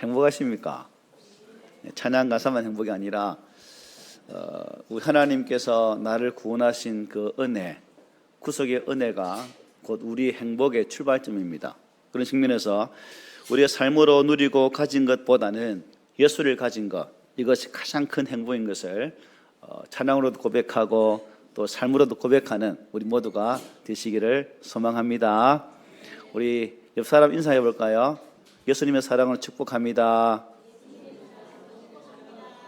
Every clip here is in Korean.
행복하십니까? 찬양 가사만 행복이 아니라 우리 하나님께서 나를 구원하신 그 은혜, 구속의 은혜가 곧 우리 행복의 출발점입니다. 그런 측면에서 우리의 삶으로 누리고 가진 것보다는 예수를 가진 것, 이것이 가장 큰 행복인 것을 찬양으로도 고백하고 또 삶으로도 고백하는 우리 모두가 되시기를 소망합니다. 우리 옆 사람 인사해 볼까요? 예수님의 사랑으로 축복합니다.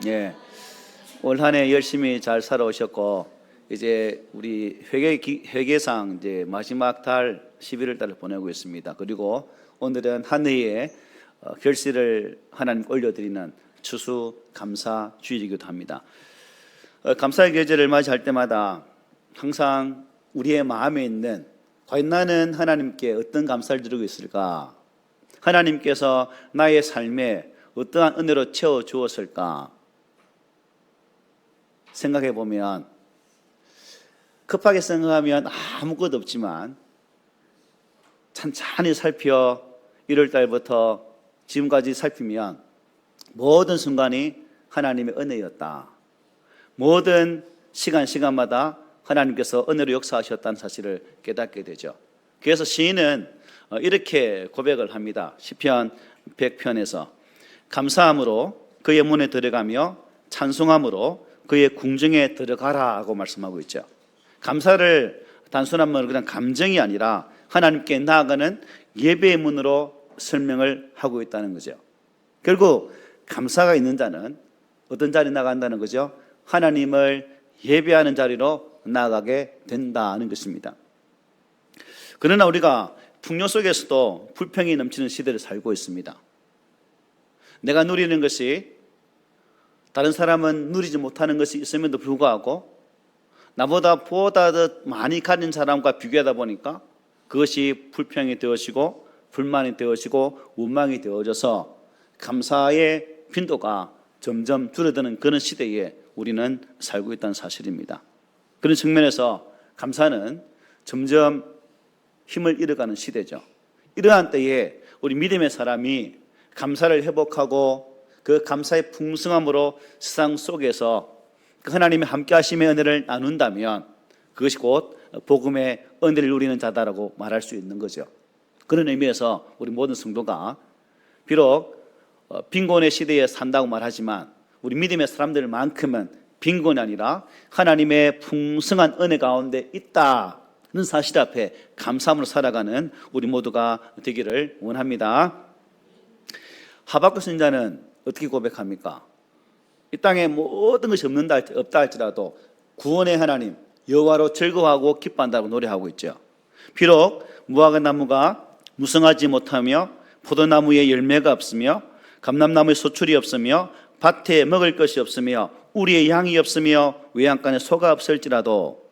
예, 올 한 해 열심히 잘 살아오셨고 이제 우리 회계상 이제 마지막 달 11월 달을 보내고 있습니다. 그리고 오늘은 한 해의 결실을 하나님 올려드리는 추수 감사 주일이기도 합니다. 감사의 계절을 맞이할 때마다 항상 우리의 마음에 있는 과연 나는 하나님께 어떤 감사를 드리고 있을까? 하나님께서 나의 삶에 어떠한 은혜로 채워주었을까? 생각해 보면 급하게 생각하면 아무것도 없지만 찬찬히 살펴 1월 달부터 지금까지 살피면 모든 순간이 하나님의 은혜였다. 모든 시간마다 하나님께서 은혜로 역사하셨다는 사실을 깨닫게 되죠. 그래서 시인은 이렇게 고백을 합니다. 시편 100편에서 감사함으로 그의 문에 들어가며 찬송함으로 그의 궁정에 들어가라 하고 말씀하고 있죠. 감사를 단순한 말로 그냥 감정이 아니라 하나님께 나아가는 예배의 문으로 설명을 하고 있다는 거죠. 결국 감사가 있는 자는 어떤 자리에 나간다는 거죠? 하나님을 예배하는 자리로 나아가게 된다는 것입니다. 그러나 우리가 풍요 속에서도 불평이 넘치는 시대를 살고 있습니다. 내가 누리는 것이 다른 사람은 누리지 못하는 것이 있음에도 불구하고 나보다 더 많이 가진 사람과 비교하다 보니까 그것이 불평이 되어지고 불만이 되어지고 원망이 되어져서 감사의 빈도가 점점 줄어드는 그런 시대에 우리는 살고 있다는 사실입니다. 그런 측면에서 감사는 점점 힘을 잃어가는 시대죠. 이러한 때에 우리 믿음의 사람이 감사를 회복하고 그 감사의 풍성함으로 세상 속에서 하나님의 함께 하심의 은혜를 나눈다면 그것이 곧 복음의 은혜를 누리는 자다라고 말할 수 있는 거죠. 그런 의미에서 우리 모든 성도가 비록 빈곤의 시대에 산다고 말하지만 우리 믿음의 사람들만큼은 빈곤이 아니라 하나님의 풍성한 은혜 가운데 있다는 사실 앞에 감사함으로 살아가는 우리 모두가 되기를 원합니다. 하박국 선지자는 어떻게 고백합니까? 이 땅에 모든 것이 없다 할지라도 구원의 하나님 여호와로 즐거워하고 기뻐한다고 노래하고 있죠. 비록 무화과 나무가 무성하지 못하며 포도나무에 열매가 없으며 감람나무에 소출이 없으며 밭에 먹을 것이 없으며 우리의 양이 없으며 외양간에 소가 없을지라도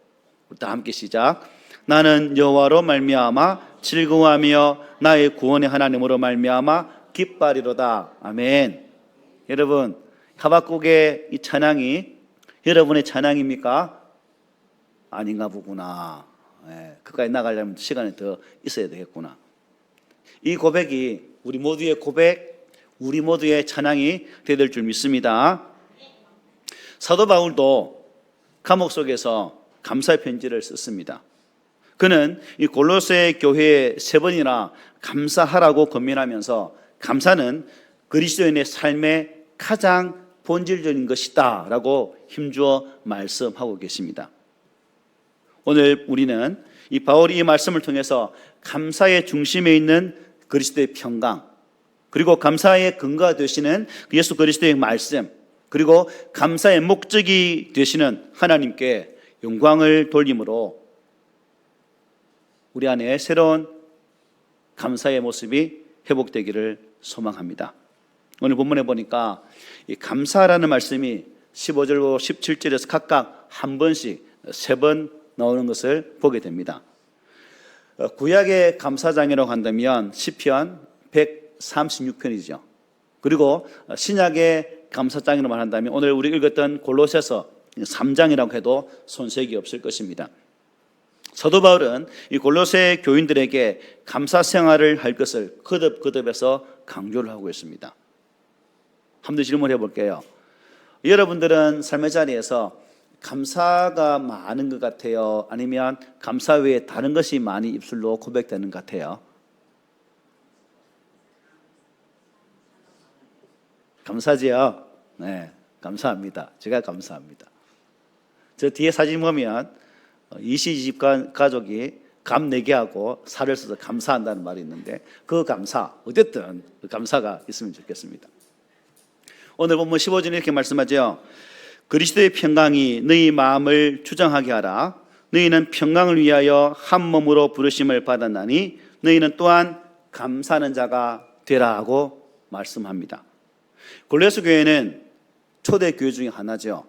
우리 다 함께 시작. 나는 여호와로 말미암아 즐거워하며 나의 구원의 하나님으로 말미암아 기뻐하리로다. 아멘. 여러분, 하박국의 이 찬양이 여러분의 찬양입니까? 아닌가 보구나. 그까지 나가려면 시간이 더 있어야 되겠구나. 이 고백이 우리 모두의 고백, 우리 모두의 찬양이 되어야 될 줄 믿습니다. 사도 바울도 감옥 속에서 감사의 편지를 썼습니다. 그는 이 골로새 교회에 3번이나 감사하라고 권면하면서 감사는 그리스도인의 삶의 가장 본질적인 것이다 라고 힘주어 말씀하고 계십니다. 오늘 우리는 이 바울이 이 말씀을 통해서 감사의 중심에 있는 그리스도의 평강, 그리고 감사의 근거가 되시는 예수 그리스도의 말씀, 그리고 감사의 목적이 되시는 하나님께 영광을 돌림으로 우리 안에 새로운 감사의 모습이 회복되기를 소망합니다. 오늘 본문에 보니까 이 감사라는 말씀이 15절과 17절에서 각각 한 번씩 3번 나오는 것을 보게 됩니다. 구약의 감사장이라고 한다면 시편 136편이죠. 그리고 신약의 감사장이라고 말한다면 오늘 우리 읽었던 골로새서 3장이라고 해도 손색이 없을 것입니다. 사도 바울은 이 골로새 교인들에게 감사 생활을 할 것을 거듭해서 강조를 하고 있습니다. 한번 질문해 볼게요. 여러분들은 삶의 자리에서 감사가 많은 것 같아요? 아니면 감사 외에 다른 것이 많이 입술로 고백되는 것 같아요? 감사지요? 네, 감사합니다. 제가 감사합니다. 저 뒤에 사진 보면 이시집 가족이 감 4개하고 살을 써서 감사한다는 말이 있는데 그 감사, 어쨌든 그 감사가 있으면 좋겠습니다. 오늘 본문 15절에 이렇게 말씀하죠. 그리스도의 평강이 너희 마음을 주장하게 하라. 너희는 평강을 위하여 한 몸으로 부르심을 받았나니 너희는 또한 감사하는 자가 되라고 말씀합니다. 골로새 교회는 초대 교회 중에 하나죠.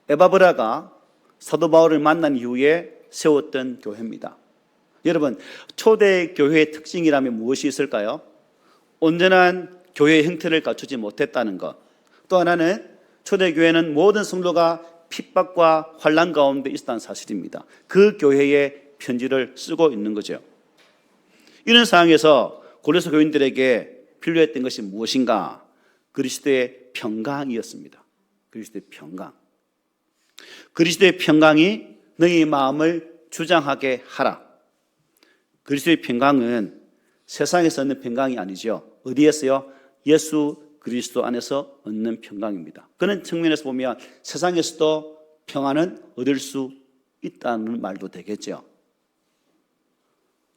에바브라가 사도 바울을 만난 이후에 세웠던 교회입니다. 여러분, 초대 교회의 특징이라면 무엇이 있을까요? 온전한 교회의 형태를 갖추지 못했다는 것. 또 하나는 초대 교회는 모든 성도가 핍박과 환난 가운데 있었다는 사실입니다. 그 교회의 편지를 쓰고 있는 거죠. 이런 상황에서 골로새 교인들에게 필요했던 것이 무엇인가? 그리스도의 평강이었습니다. 그리스도의 평강. 그리스도의 평강이 너희 마음을 주장하게 하라. 그리스도의 평강은 세상에서 얻는 평강이 아니죠. 어디에서요? 예수 그리스도 안에서 얻는 평강입니다. 그런 측면에서 보면 세상에서도 평안은 얻을 수 있다는 말도 되겠죠.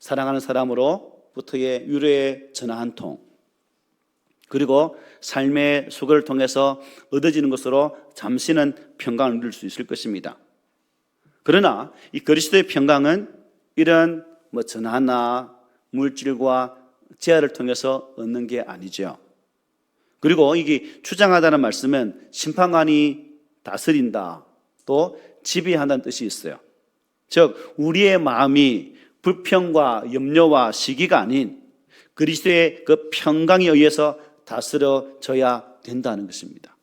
사랑하는 사람으로부터의 위로의 전화 한 통, 그리고 삶의 수고를 통해서 얻어지는 것으로 잠시는 평강을 누릴 수 있을 것입니다. 그러나 이 그리스도의 평강은 이런 전화나 물질과 제한을 통해서 얻는 게 아니죠. 그리고 이게 주장하다는 말씀은 심판관이 다스린다, 또 지배한다는 뜻이 있어요. 즉 우리의 마음이 불평과 염려와 시기가 아닌 그리스도의 그 평강에 의해서 다스려져야 된다는 것입니다.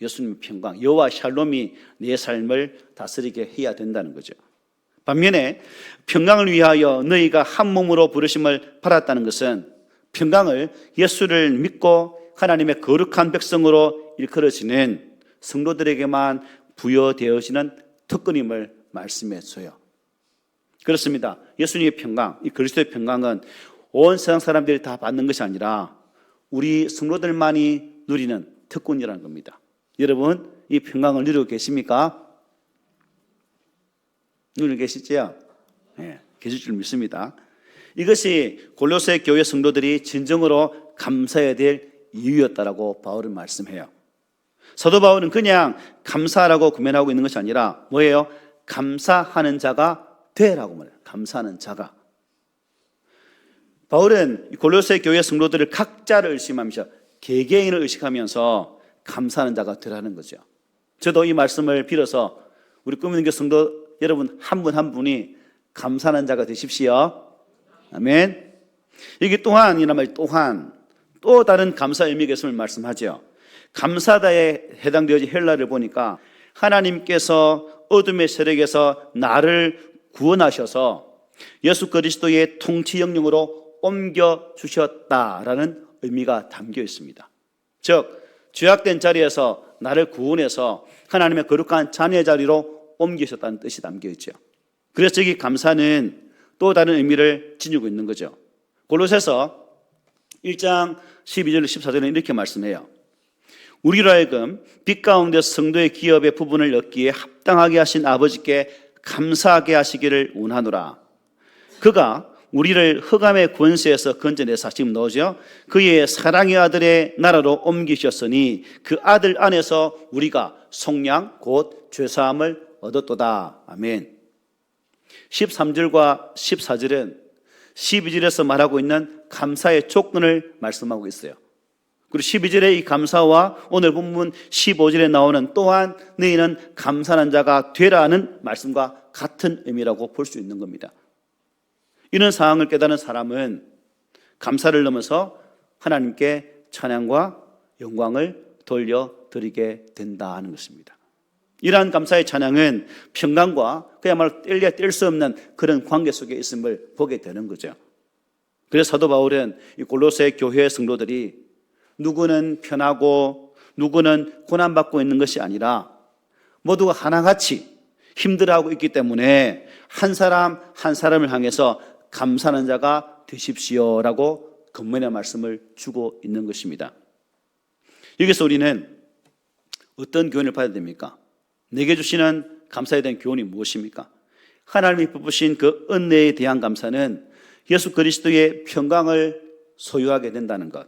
예수님의 평강, 여호와 샬롬이 내 삶을 다스리게 해야 된다는 거죠. 반면에 평강을 위하여 너희가 한 몸으로 부르심을 받았다는 것은 평강을 예수를 믿고 하나님의 거룩한 백성으로 일컬어지는 성도들에게만 부여되어지는 특권임을 말씀해 줘요. 그렇습니다. 예수님의 평강, 이 그리스도의 평강은 온 세상 사람들이 다 받는 것이 아니라 우리 성도들만이 누리는 특권이라는 겁니다. 여러분, 이 평강을 누리고 계십니까? 누리고 계시죠? 네, 계실 줄 믿습니다. 이것이 골로새 교회 성도들이 진정으로 감사해야 될 이유였다라고 바울은 말씀해요. 사도 바울은 그냥 감사하라고 구면하고 있는 것이 아니라 뭐예요? 감사하는 자가 되라고 말해요. 감사하는 자가. 바울은 골로새 교회 성도들을 각자를 의심하면서 개개인을 의식하면서 감사하는 자가 되라는 거죠. 저도 이 말씀을 빌어서 우리 꿈있는 성도 여러분 한 분 한 분이 감사하는 자가 되십시오. 아멘. 여기 또한이란 말 또한 또 다른 감사 의미가 있음을 말씀하죠. 감사다에 해당되어진 헬라를 보니까 하나님께서 어둠의 세력에서 나를 구원하셔서 예수 그리스도의 통치 영역으로 옮겨주셨다라는 의미가 담겨 있습니다. 즉 죄악된 자리에서 나를 구원해서 하나님의 거룩한 자녀의 자리로 옮기셨다는 뜻이 담겨 있죠. 그래서 여기 감사는 또 다른 의미를 지니고 있는 거죠. 골로새서 1장 12절 14절에 이렇게 말씀해요. 우리로 하여금 빛 가운데 성도의 기업의 부분을 얻기에 합당하게 하신 아버지께 감사하게 하시기를 원하노라. 그가 우리를 흑암의 권세에서 건져내사 지금 넣으죠. 그의 사랑의 아들의 나라로 옮기셨으니 그 아들 안에서 우리가 속량 곧 죄사함을 얻었도다. 아멘. 13절과 14절은 12절에서 말하고 있는 감사의 조건을 말씀하고 있어요. 그리고 12절의 이 감사와 오늘 본문 15절에 나오는 또한 너희는 감사하는 자가 되라는 말씀과 같은 의미라고 볼 수 있는 겁니다. 이런 상황을 깨닫는 사람은 감사를 넘어서 하나님께 찬양과 영광을 돌려드리게 된다는 것입니다. 이러한 감사의 찬양은 평강과 그야말로 뗄래야 뗄 수 없는 그런 관계 속에 있음을 보게 되는 거죠. 그래서 사도 바울은 이 골로새 교회 성도들이 누구는 편하고 누구는 고난받고 있는 것이 아니라 모두가 하나같이 힘들어하고 있기 때문에 한 사람 한 사람을 향해서 감사하는 자가 되십시오라고 근면의 말씀을 주고 있는 것입니다. 여기서 우리는 어떤 교훈을 받아야 됩니까? 내게 주시는 감사에 대한 교훈이 무엇입니까? 하나님이 베푸신 그 은혜에 대한 감사는 예수 그리스도의 평강을 소유하게 된다는 것.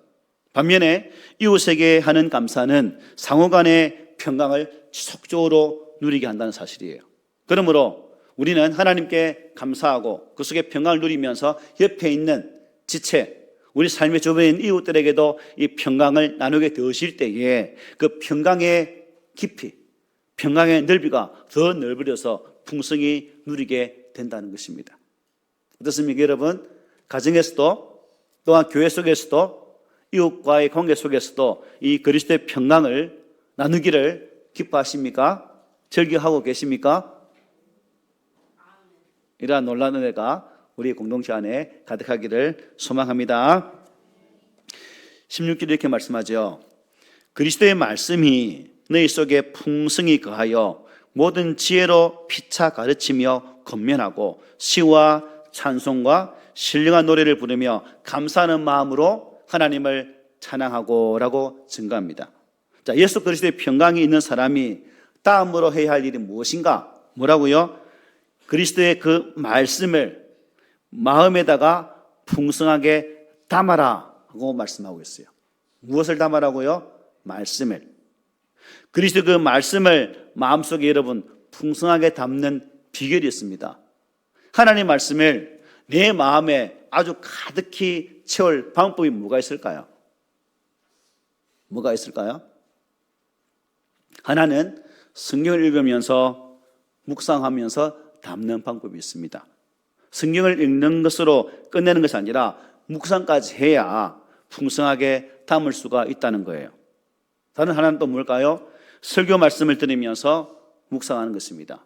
반면에 이웃에게 하는 감사는 상호간의 평강을 지속적으로 누리게 한다는 사실이에요. 그러므로 우리는 하나님께 감사하고 그 속에 평강을 누리면서 옆에 있는 지체, 우리 삶의 주변에 있는 이웃들에게도 이 평강을 나누게 되실 때에 그 평강의 깊이, 평강의 넓이가 더 넓어져서 풍성히 누리게 된다는 것입니다. 어떻습니까, 여러분? 가정에서도 또한 교회 속에서도 이웃과의 관계 속에서도 이 그리스도의 평강을 나누기를 기뻐하십니까? 즐겨하고 계십니까? 이러한 놀라운 은혜가 우리 공동체 안에 가득하기를 소망합니다. 16절에 이렇게 말씀하죠. 그리스도의 말씀이 너희 속에 풍성히 거하여 모든 지혜로 피차 가르치며 권면하고 시와 찬송과 신령한 노래를 부르며 감사하는 마음으로 하나님을 찬양하고 라고 증거합니다. 자, 예수 그리스도의 평강이 있는 사람이 다음으로 해야 할 일이 무엇인가? 뭐라고요? 그리스도의 그 말씀을 마음에다가 풍성하게 담아라 하고 말씀하고 있어요. 무엇을 담아라고요? 말씀을. 그리스도 그 말씀을 마음속에 여러분 풍성하게 담는 비결이 있습니다. 하나님 말씀을 내 마음에 아주 가득히 채울 방법이 뭐가 있을까요? 뭐가 있을까요? 하나는 성경을 읽으면서 묵상하면서 담는 방법이 있습니다. 성경을 읽는 것으로 끝내는 것이 아니라 묵상까지 해야 풍성하게 담을 수가 있다는 거예요. 다른 하나는 또 뭘까요? 설교 말씀을 들으면서 묵상하는 것입니다.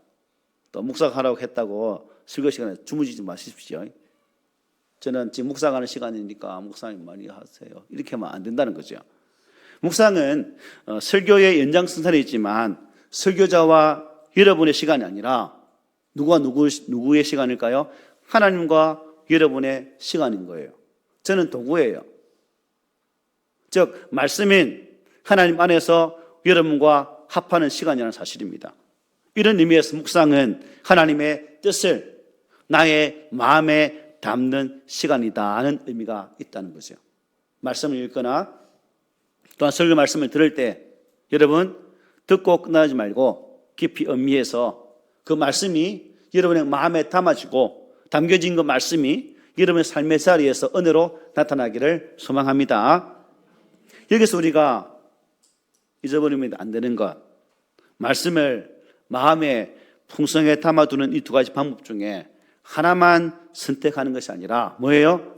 또 묵상하라고 했다고 설교 시간에 주무시지 마십시오. 저는 지금 묵상하는 시간이니까 묵상 많이 하세요. 이렇게 하면 안 된다는 거죠. 묵상은 설교의 연장선상에 있지만 설교자와 여러분의 시간이 아니라 누구의 시간일까요? 하나님과 여러분의 시간인 거예요. 저는 도구예요. 즉 말씀인 하나님 안에서 여러분과 합하는 시간이라는 사실입니다. 이런 의미에서 묵상은 하나님의 뜻을 나의 마음에 담는 시간이다 하는 의미가 있다는 거죠. 말씀을 읽거나 또한 설교 말씀을 들을 때 여러분 듣고 끝나지 말고 깊이 음미해서 그 말씀이 여러분의 마음에 담아지고 담겨진 그 말씀이 여러분의 삶의 자리에서 은혜로 나타나기를 소망합니다. 여기서 우리가 잊어버리면 안 되는 것, 말씀을 마음에 풍성하게 담아두는 이 두 가지 방법 중에 하나만 선택하는 것이 아니라 뭐예요?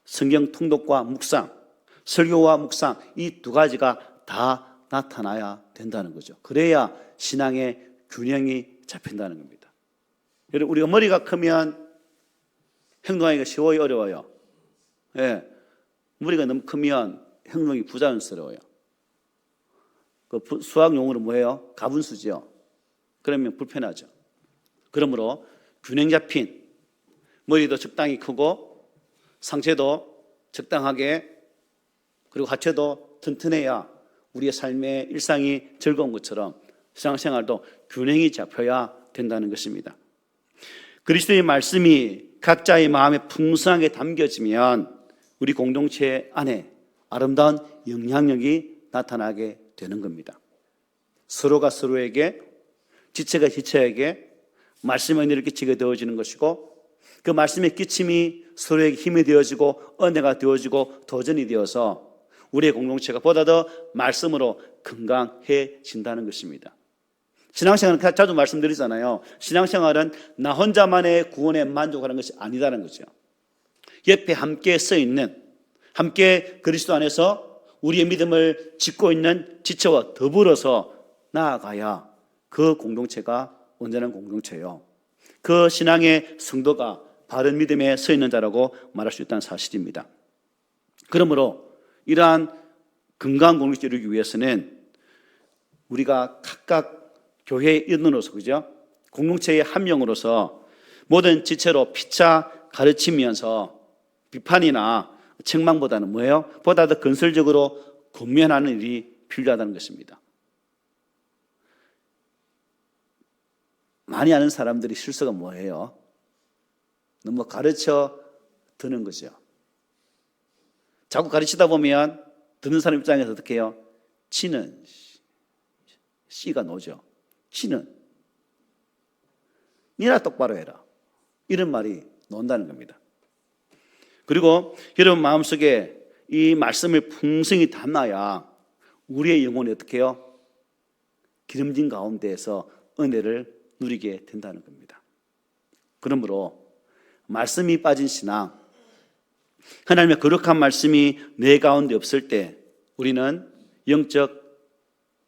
성경 통독과 묵상, 설교와 묵상 이 두 가지가 다 나타나야 된다는 거죠. 그래야 신앙의 균형이 잡힌다는 겁니다. 여러분 우리가 머리가 크면 행동하기가 쉬워요, 어려워요? 예, 머리가 너무 크면 행동이 부자연스러워요. 그 수학 용어로 뭐예요? 가분수죠. 그러면 불편하죠. 그러므로 균형 잡힌 머리도 적당히 크고 상체도 적당하게 그리고 하체도 튼튼해야 우리의 삶의 일상이 즐거운 것처럼 신앙생활도 균형이 잡혀야 된다는 것입니다. 그리스도의 말씀이 각자의 마음에 풍성하게 담겨지면 우리 공동체 안에 아름다운 영향력이 나타나게 되는 겁니다. 서로가 서로에게, 지체가 지체에게 말씀의 은혜를 끼치게 되어지는 것이고 그 말씀의 끼침이 서로에게 힘이 되어지고 은혜가 되어지고 도전이 되어서 우리의 공동체가 보다 더 말씀으로 건강해진다는 것입니다. 신앙생활은 자주 말씀드리잖아요. 신앙생활은 나 혼자만의 구원에 만족하는 것이 아니다는 거죠. 옆에 함께 서 있는, 함께 그리스도 안에서 우리의 믿음을 짓고 있는 지체와 더불어서 나아가야 그 공동체가 온전한 공동체요. 그 신앙의 성도가 바른 믿음에 서 있는 자라고 말할 수 있다는 사실입니다. 그러므로 이러한 건강한 공동체를 이루기 위해서는 우리가 각각 교회의 일원으로서, 그죠? 공동체의 한 명으로서 모든 지체로 피차 가르치면서 비판이나 책망보다는 뭐예요? 보다 더 건설적으로 권면하는 일이 필요하다는 것입니다. 많이 아는 사람들이 실수가 뭐예요? 너무 가르쳐 드는 거죠. 자꾸 가르치다 보면 듣는 사람 입장에서 어떻게 해요? 치는 씨가 나오죠. 치는 니나 똑바로 해라. 이런 말이 나온다는 겁니다. 그리고 여러분 마음속에 이 말씀을 풍성히 담아야 우리의 영혼이 어떻게 해요? 기름진 가운데에서 은혜를 누리게 된다는 겁니다. 그러므로 말씀이 빠진 신앙, 하나님의 거룩한 말씀이 내 가운데 없을 때 우리는 영적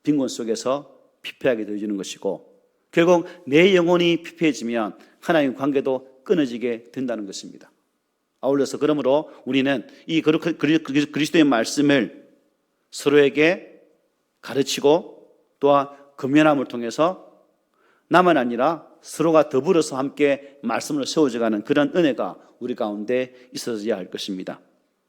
빈곤 속에서 피폐하게 되어지는 것이고, 결국 내 영혼이 피폐해지면 하나님 관계도 끊어지게 된다는 것입니다. 아울러서 그러므로 우리는 이 그리스도의 말씀을 서로에게 가르치고 또한 권면함을 통해서 나만 아니라 서로가 더불어서 함께 말씀을 세워져가는 그런 은혜가 우리 가운데 있어야 할 것입니다.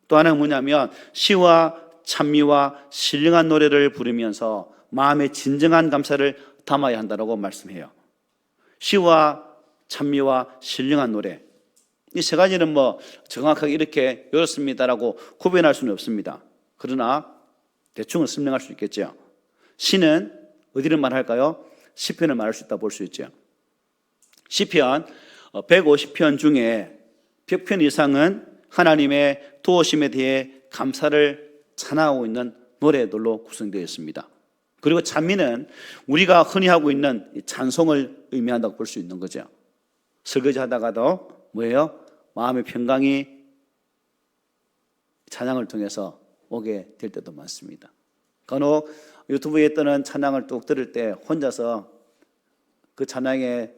또 하나는 뭐냐면 시와 찬미와 신령한 노래를 부르면서 마음의 진정한 감사를 담아야 한다고 말씀해요. 시와 찬미와 신령한 노래, 이 세 가지는 뭐 정확하게 이렇게 이렇습니다라고 구별할 수는 없습니다. 그러나 대충은 설명할 수 있겠죠. 시는 어디를 말할까요? 시편을 말할 수 있다 볼 수 있죠. 시편 150편 중에 100편 이상은 하나님의 도우심에 대해 감사를 찬양하고 있는 노래들로 구성되어 있습니다. 그리고 찬미는 우리가 흔히 하고 있는 찬송을 의미한다고 볼 수 있는 거죠. 설거지 하다가도 뭐예요? 마음의 평강이 찬양을 통해서 오게 될 때도 많습니다. 간혹 유튜브에 뜨는 찬양을 뚝 들을 때 혼자서 그 찬양에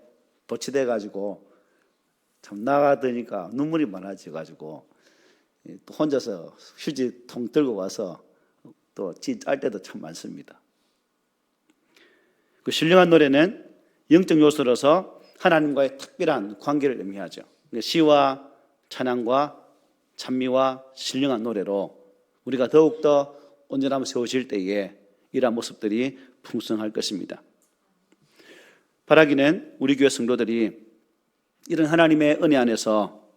도취돼 가지고 참 나가더니까 눈물이 많아져가지고 또 혼자서 휴지 통 들고 와서 또 짤 때도 참 많습니다. 그 신령한 노래는 영적 요소로서 하나님과의 특별한 관계를 의미하죠. 시와 찬양과 찬미와 신령한 노래로 우리가 더욱더 온전함을 세워질 때에 이러한 모습들이 풍성할 것입니다. 바라기는 우리 교회 성도들이 이런 하나님의 은혜 안에서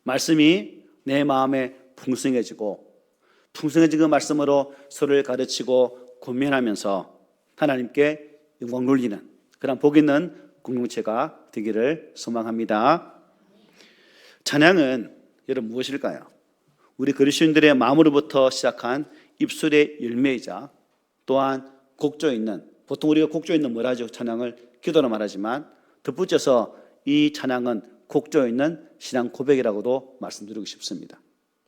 말씀이 내 마음에 풍성해지고 풍성해진 그 말씀으로 서로를 가르치고 권면하면서 하나님께 영광 돌리는 그런 복 있는 공동체가 되기를 소망합니다. 찬양은 여러분 무엇일까요? 우리 그리스도인들의 마음으로부터 시작한 입술의 열매이자 또한 곡조 있는, 보통 우리가 곡조 있는 뭐라 하죠? 찬양을 기도로 말하지만 덧붙여서 이 찬양은 곡조 있는 신앙 고백이라고도 말씀드리고 싶습니다.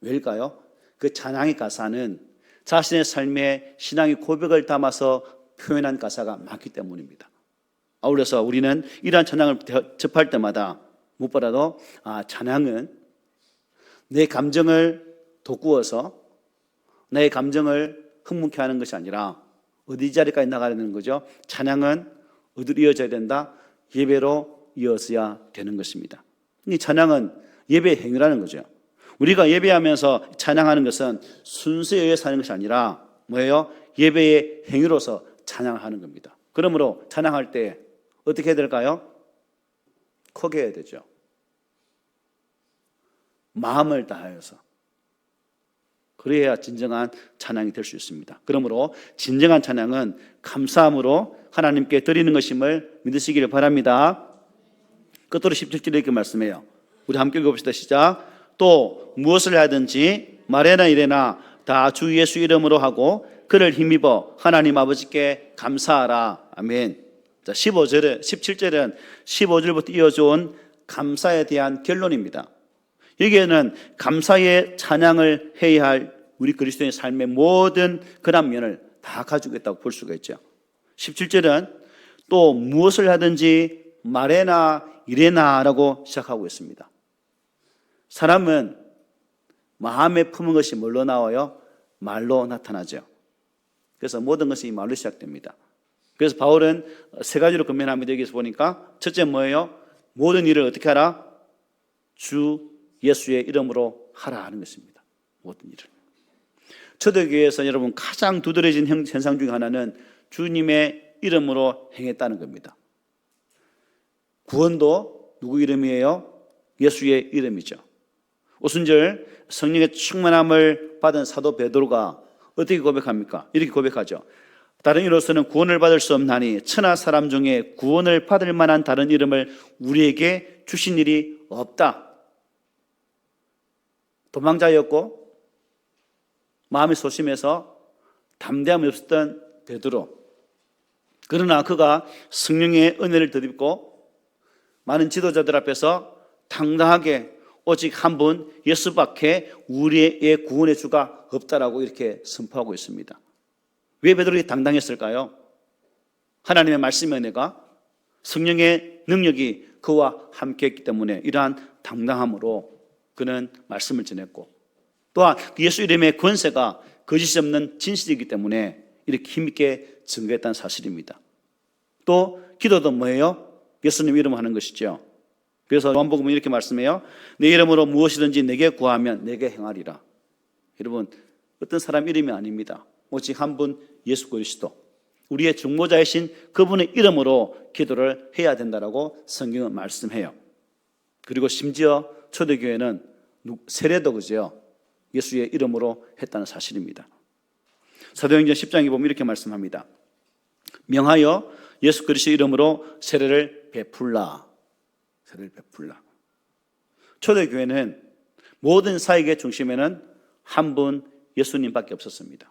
왜일까요? 그 찬양의 가사는 자신의 삶에 신앙의 고백을 담아서 표현한 가사가 많기 때문입니다. 아울러서 우리는 이러한 찬양을 접할 때마다 무엇보다도 찬양은 내 감정을 돋구어서 내 감정을 흥분케 하는 것이 아니라 어디 자리까지 나가야 되는 거죠? 찬양은 어디로 이어져야 된다? 예배로 이어져야 되는 것입니다. 이 찬양은 예배의 행위라는 거죠. 우리가 예배하면서 찬양하는 것은 순서에 의해서 하는 것이 아니라 뭐예요? 예배의 행위로서 찬양을 하는 겁니다. 그러므로 찬양할 때 어떻게 해야 될까요? 크게 해야 되죠. 마음을 다하여서. 그래야 진정한 찬양이 될 수 있습니다. 그러므로 진정한 찬양은 감사함으로 하나님께 드리는 것임을 믿으시기를 바랍니다. 끝으로 17절에 이렇게 말씀해요. 우리 함께 읽어봅시다. 시작. 또 무엇을 하든지 말에나 이래나 다 주 예수 이름으로 하고 그를 힘입어 하나님 아버지께 감사하라. 아멘. 자, 17절은 15절부터 이어져온 감사에 대한 결론입니다. 여기에는 감사의 찬양을 해야 할 우리 그리스도인의 삶의 모든 그런 면을 다 가지고 있다고 볼 수가 있죠. 17절은 또 무엇을 하든지 말해나 이래나 라고 시작하고 있습니다. 사람은 마음에 품은 것이 뭘로 나와요? 말로 나타나죠. 그래서 모든 것이 이 말로 시작됩니다. 그래서 바울은 세 가지로 권면합니다. 여기서 보니까 첫째 뭐예요? 모든 일을 어떻게 하라? 주 예수의 이름으로 하라 하는 것입니다. 모든 일을. 초대교회에서 여러분 가장 두드러진 현상 중에 하나는 주님의 이름으로 행했다는 겁니다. 구원도 누구 이름이에요? 예수의 이름이죠. 오순절 성령의 충만함을 받은 사도 베드로가 어떻게 고백합니까? 이렇게 고백하죠. 다른 이로서는 구원을 받을 수 없나니 천하 사람 중에 구원을 받을 만한 다른 이름을 우리에게 주신 일이 없다. 도망자였고 마음이 소심해서 담대함이 없었던 베드로. 그러나 그가 성령의 은혜를 덧입고 많은 지도자들 앞에서 당당하게 오직 한 분 예수밖에 우리의 구원의 주가 없다라고 이렇게 선포하고 있습니다. 왜 베드로가 당당했을까요? 하나님의 말씀의 은혜가 성령의 능력이 그와 함께했기 때문에 이러한 당당함으로 그는 말씀을 전했고, 또한 예수 이름의 권세가 거짓이 없는 진실이기 때문에 이렇게 힘있게 증거했다는 사실입니다. 또 기도도 뭐예요? 예수님 이름으로 하는 것이죠. 그래서 요한복음은 이렇게 말씀해요. 내 이름으로 무엇이든지 내게 구하면 내게 행하리라. 여러분, 어떤 사람 이름이 아닙니다. 오직 한 분 예수 그리스도, 우리의 중보자이신 그분의 이름으로 기도를 해야 된다라고 성경은 말씀해요. 그리고 심지어 초대교회는 세례도 그죠? 예수의 이름으로 했다는 사실입니다. 사도행전 10장에 보면 이렇게 말씀합니다. 명하여 예수 그리스도의 이름으로 세례를 베풀라. 세례를 베풀라. 초대교회는 모든 사역의 중심에는 한 분 예수님밖에 없었습니다.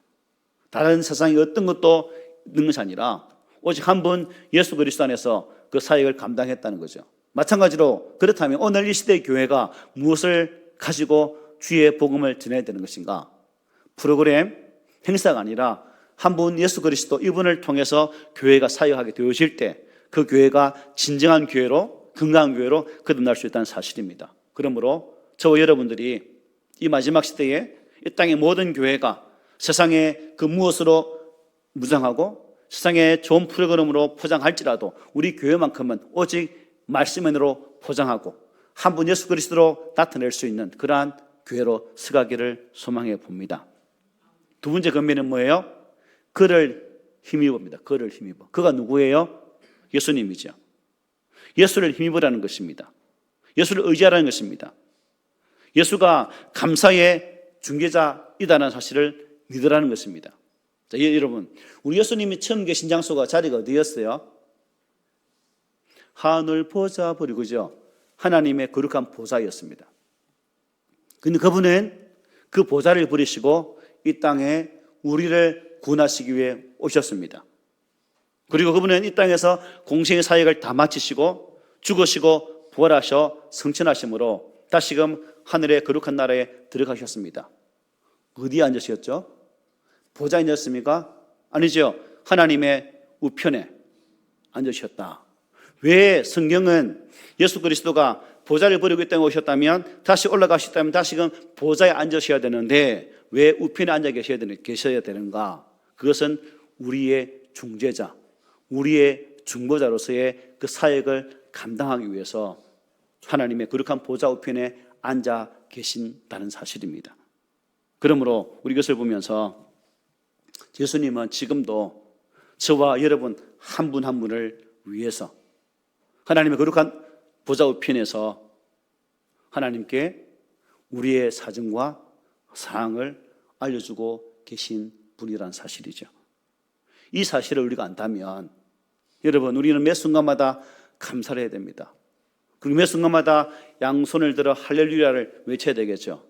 다른 세상의 어떤 것도 있는 것이 아니라 오직 한 분 예수 그리스도 안에서 그 사역을 감당했다는 거죠. 마찬가지로 그렇다면 오늘 이 시대의 교회가 무엇을 가지고 주의 복음을 전해야 되는 것인가? 프로그램, 행사가 아니라 한 분 예수 그리스도 이분을 통해서 교회가 사역하게 되어질 때 그 교회가 진정한 교회로, 건강한 교회로 거듭날 수 있다는 사실입니다. 그러므로 저와 여러분들이 이 마지막 시대에 이 땅의 모든 교회가 세상의 그 무엇으로 무장하고 세상의 좋은 프로그램으로 포장할지라도 우리 교회만큼은 오직 말씀으로 포장하고 한 분 예수 그리스도로 나타낼 수 있는 그러한 교회로 서가기를 소망해 봅니다. 두 번째 권면은 뭐예요? 그를 힘입어입니다. 그를 힘입어. 그가 누구예요? 예수님이죠. 예수를 힘입으라는 것입니다. 예수를 의지하라는 것입니다. 예수가 감사의 중개자이다라는 사실을 믿으라는 것입니다. 자, 여러분, 우리 예수님이 처음 계신 장소가 자리가 어디였어요? 하늘 보좌 버리고죠. 하나님의 거룩한 보좌였습니다. 근데 그분은 그 보좌를 버리시고 이 땅에 우리를 구원하시기 위해 오셨습니다. 그리고 그분은 이 땅에서 공생의 사역을 다 마치시고 죽으시고 부활하셔 성천하심으로 다시금 하늘의 거룩한 나라에 들어가셨습니다. 어디에 앉으셨죠? 보좌에 앉았습니까? 아니죠. 하나님의 우편에 앉으셨다. 왜 성경은 예수 그리스도가 보좌를 버리고 이 땅에 오셨다면 다시 올라가셨다면 다시금 보좌에 앉으셔야 되는데 왜 우편에 앉아 계셔야 되는가? 그것은 우리의 중재자, 우리의 중보자로서의 그 사역을 감당하기 위해서 하나님의 거룩한 보좌 우편에 앉아 계신다는 사실입니다. 그러므로 우리 이것을 보면서 예수님은 지금도 저와 여러분 한 분 한 분을 위해서 하나님의 거룩한 보좌 우편에서 하나님께 우리의 사정과 사항을 알려주고 계신 분이란 사실이죠. 이 사실을 우리가 안다면 여러분 우리는 매 순간마다 감사를 해야 됩니다. 그리고 매 순간마다 양손을 들어 할렐루야를 외쳐야 되겠죠.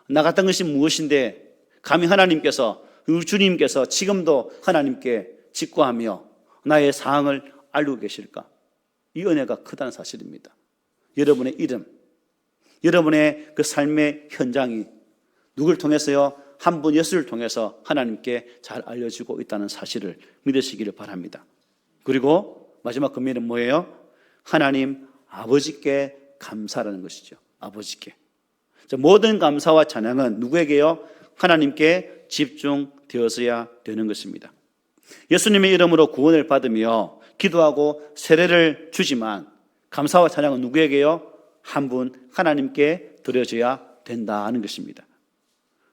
나 같은 것이 무엇인데 감히 하나님께서 우리 주님께서 지금도 하나님께 직구하며 나의 사항을 알고 계실까? 이 은혜가 크다는 사실입니다. 여러분의 이름, 여러분의 그 삶의 현장이 누구를 통해서요? 한 분 예수를 통해서 하나님께 잘 알려지고 있다는 사실을 믿으시기를 바랍니다. 그리고 마지막 권면은 뭐예요? 하나님 아버지께 감사라는 것이죠. 아버지께. 모든 감사와 찬양은 누구에게요? 하나님께 집중되어서야 되는 것입니다. 예수님의 이름으로 구원을 받으며 기도하고 세례를 주지만 감사와 찬양은 누구에게요? 한 분 하나님께 드려져야 된다는 것입니다.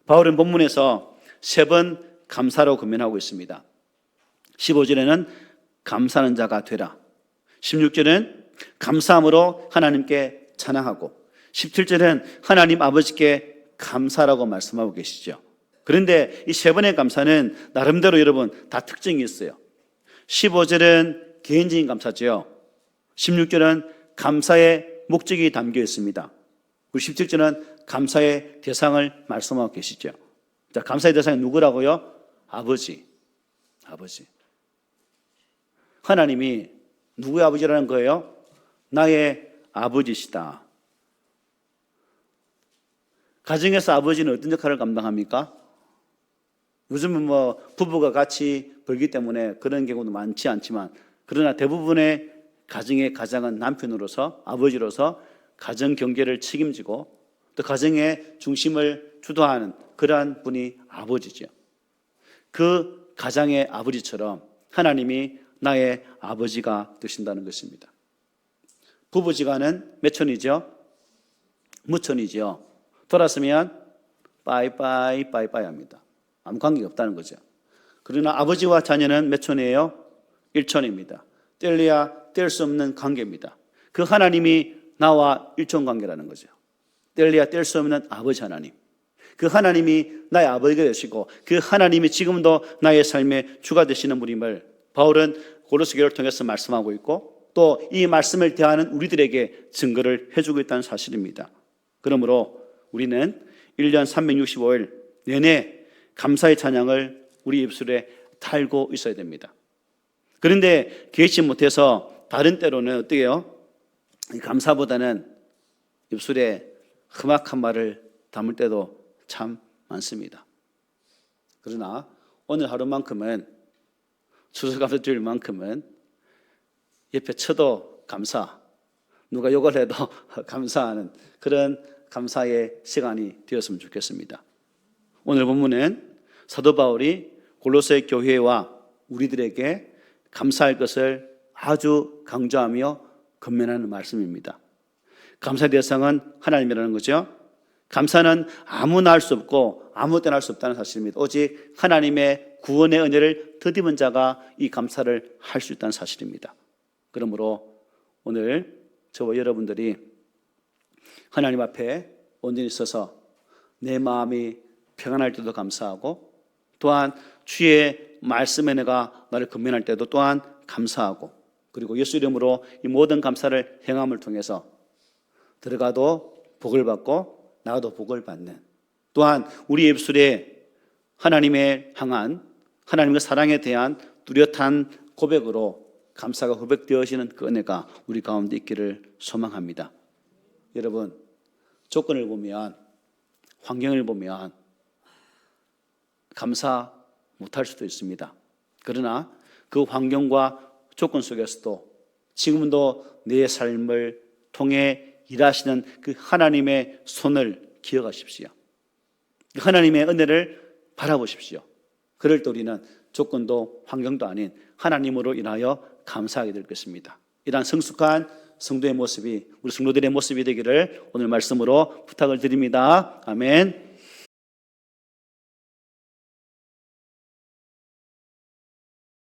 바울은 본문에서 3번 감사로 권면하고 있습니다. 15절에는 감사하는 자가 되라. 16절은 감사함으로 하나님께 찬양하고 17절은 하나님 아버지께 감사라고 말씀하고 계시죠. 그런데 이 3번의 감사는 나름대로 여러분 다 특징이 있어요. 15절은 개인적인 감사죠. 16절은 감사의 목적이 담겨 있습니다. 그리고 17절은 감사의 대상을 말씀하고 계시죠. 자, 감사의 대상이 누구라고요? 아버지. 하나님이 누구의 아버지라는 거예요? 나의 아버지시다. 가정에서 아버지는 어떤 역할을 감당합니까? 요즘은 부부가 같이 벌기 때문에 그런 경우도 많지 않지만, 그러나 대부분의 가정의 가장은 남편으로서, 아버지로서 가정 경제를 책임지고 또 가정의 중심을 주도하는 그러한 분이 아버지죠. 그 가장의 아버지처럼 하나님이 나의 아버지가 되신다는 것입니다. 부부지간은 몇 촌이죠? 무촌이죠. 돌았으면 빠이빠이 합니다. 아무 관계가 없다는 거죠. 그러나 아버지와 자녀는 몇 촌이에요? 1촌입니다. 뗄래야 뗄 수 없는 관계입니다. 그 하나님이 나와 1촌 관계라는 거죠. 뗄래야 뗄 수 없는 아버지 하나님. 그 하나님이 나의 아버지가 되시고 그 하나님이 지금도 나의 삶의 주가 되시는 분임을 바울은 고린도 교회를 통해서 말씀하고 있고, 또 이 말씀을 대하는 우리들에게 증거를 해주고 있다는 사실입니다. 그러므로 우리는 1년 365일 내내 감사의 찬양을 우리 입술에 달고 있어야 됩니다. 그런데 개의치 못해서 다른 때로는 어떻게 해요? 감사보다는 입술에 험악한 말을 담을 때도 참 많습니다. 그러나 오늘 하루만큼은, 추수감사주일만큼은 옆에 쳐도 감사, 누가 욕을 해도 감사하는 그런 감사의 시간이 되었으면 좋겠습니다. 오늘 본문은 사도 바울이 골로새 교회와 우리들에게 감사할 것을 아주 강조하며 권면하는 말씀입니다. 감사의 대상은 하나님이라는 거죠. 감사는 아무나 할 수 없고 아무 때나 할 수 없다는 사실입니다. 오직 하나님의 구원의 은혜를 덧입은 자가 이 감사를 할 수 있다는 사실입니다. 그러므로 오늘 저와 여러분들이 하나님 앞에 온전히 서서 내 마음이 평안할 때도 감사하고, 또한 주의 말씀에 내가 나를 권면할 때도 또한 감사하고, 그리고 예수 이름으로 이 모든 감사를 행함을 통해서 들어가도 복을 받고 나가도 복을 받는, 또한 우리 입술에 하나님의 향한 하나님의 사랑에 대한 뚜렷한 고백으로 감사가 고백되어지는 그 은혜가 우리 가운데 있기를 소망합니다. 여러분, 조건을 보면, 환경을 보면 감사 못할 수도 있습니다. 그러나 그 환경과 조건 속에서도 지금도 내 삶을 통해 일하시는 그 하나님의 손을 기억하십시오. 하나님의 은혜를 바라보십시오. 그럴 때 우리는 조건도 환경도 아닌 하나님으로 인하여 감사하게 될 것입니다. 이러한 성숙한 성도의 모습이, 우리 성도들의 모습이 되기를 오늘 말씀으로 부탁을 드립니다. 아멘.